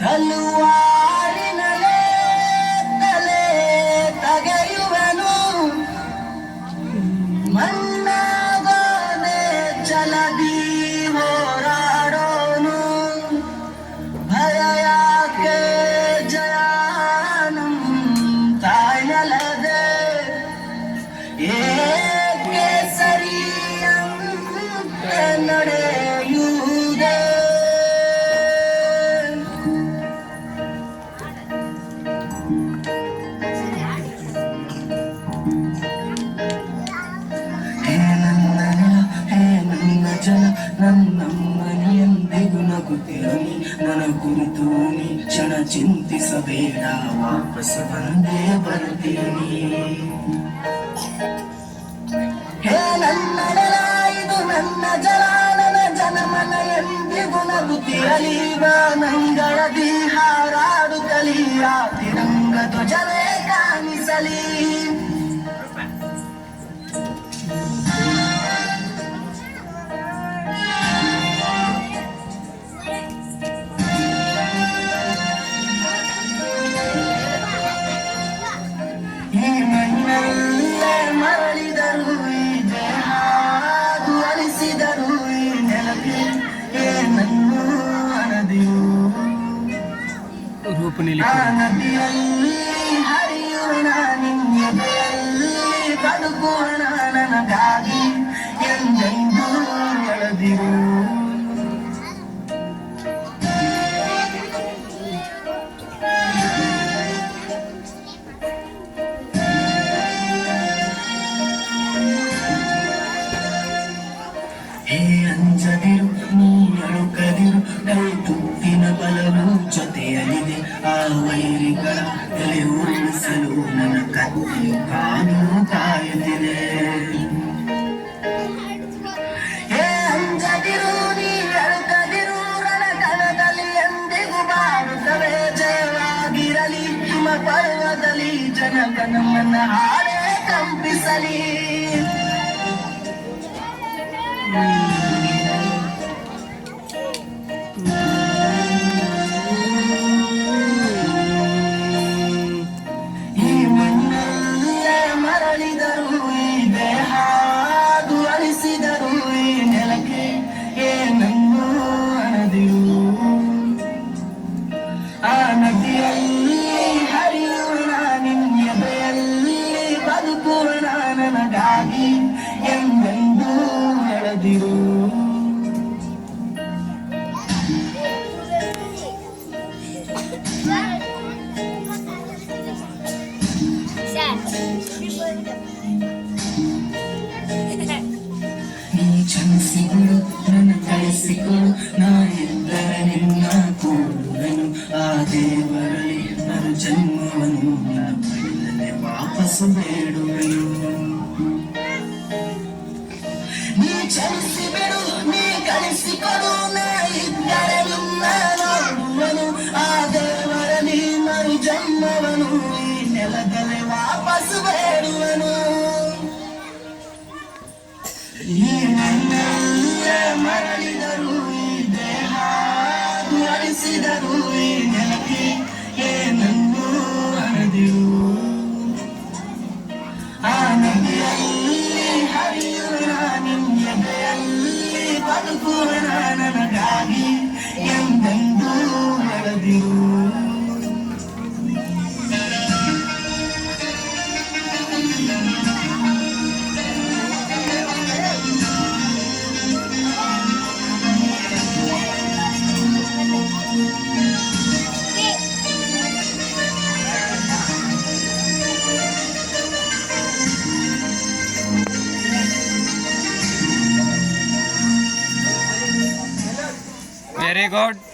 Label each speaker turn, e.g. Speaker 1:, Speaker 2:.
Speaker 1: ತಲುವಾರಿನಲೇ ತಲೆ ತಗೆಯುವನು ಮಣ್ಣಾಗದೆ ಚಲದಿ ಹೋರಾಡೋನು ಭಯ ಯಾಕೆ ಜಯಾನಂ ತಾಯ್ನಲದೆ ಏಕೆ ಸರಿಯಂತೆ ನಡೆಯುವುದೇ ಜನ ನನ್ನಮ್ಮನಿಯಂದಿಗೂ ನಗುತ್ತಿರಲಿ ನನ್ನ ಕುರಿತು ನೀ ಕ್ಷಣ ಚಿಂತಿಸಬೇಡ ವಾಪಸ್ ಬಂದೇ ಬರ್ತೀನಿ ಹೇ ನನ್ನ ನೆಲ ಇದು ನನ್ನ ಜಲ ನನ್ನ ಜನಮನ ಎಂದಿಗೂ ನಗುತ್ತಿರಲಿ ನಂಗಳದಿ ಹಾರಾಡುತ್ತಲಿ ಆ ತಿರಂಗ ಧ್ವಜವೇ ಕಾಣಿಸಲಿ ಈ ಮಣ್ಣಲ್ಲೇ ಮರಳಿದರು ಈ ದೇಹ ಅಲಿಸಿದರು ಈ ನೆಲಕ್ಕೆ ಏನನ್ನು ಅನದಿರು ಆ ನದಿಯಲ್ಲಿ ಹರಿಯುವ ನಿನ್ನೆದೆಯಲ್ಲಿ ಬದುಕುವ ನನಗಾಗಿ ಎಂದೆಂದೂ ಎಳೆದಿರು ಹೇ ಅಂಜದಿರು ನೀ ಅಳುಕದಿರು ಕೈ ತುತ್ತಿನ ಬಲವು ಜೊತೆಯಲ್ಲಿದೆ ಆ ವೈರಿಗಳ ತಲೆ ಉರುಳಿಸಲು ನನ್ನ ಕತ್ತಿಯು ಕಾದು ಕಾಯುತ್ತಿದೆ ಹೇ ಅಂಜದಿರು ನೀ ಅಳುಕದಿರು ರಣಕಣದಲ್ಲಿ ಎಂದಿಗೂ ಬಾರುತ್ತವೆ ಜಯವಾಗಿರಲಿ ಹಿಮ ಪರ್ವದಲ್ಲಿ ಜನಗಣಮನ ಹಾಡೇ ಕಂಪಿಸಲಿ ಈ ಮಣ್ಣಲ್ಲೇ ಮರಳಿದರು ಈ ದೇಹ ಅಲಿಸಿದರು ಈ ನೆಲಕ್ಕೆ ಏನನ್ನು ಅನದಿರು ಆ ನದಿಯಲ್ಲಿ ಹರಿಯುವ ನಿನ್ನೆದೆಯಲ್ಲಿ ಬದುಕುವ ನನಗಾಗಿ ಎಂದೆಂದೂ ಎಳೆದಿರು ನೀ ಕ್ಷಮಿಸಿಕೊಡು ನನ್ನ ಕಳಿಸಿಕೊಡು ನಾ ಇದ್ದರೆ ನಿನ್ನ ಕೂಡುವೆನು ಆ ದೇವರಲ್ಲಿ ಮರು ಜನ್ಮವನ್ನು ಪಡೆದಲೆ ವಾಪಸ್ಸು ಬೇಡುವೆನು ನೀ ಕ್ಷಮಿಸಿಬಿಡು ನೀ ಕಳಿಸಿಕೊಡು ನಾ ಇದ್ದರೆ ನಿನ್ನ ನೋಡುವೆನು ಆ ದೇವರಲ್ಲಿ ಮರು ಜನ್ಮವನು ಈ ನೆಲದಲ್ಲೇ ವಾಪಸ್ಸು ಬೇಡುವೆನು ಈ ಮಣ್ಣಲ್ಲೇ ಮರಳಿದರು ಈ ದೇಹ ಅಲಿಸಿದರು ಈ ನೆಲಕ್ಕೆ ಏನನ್ನು ಅನದಿರು ಆ ನದಿಯಲ್ಲಿ ಹರಿಯುವ ನಿನ್ನೆದೆಯಲ್ಲಿ ಬದುಕುವ ನನಗಾಗಿ ಎಂದೆಂದೂ ಎಳೆದಿರು
Speaker 2: Very good.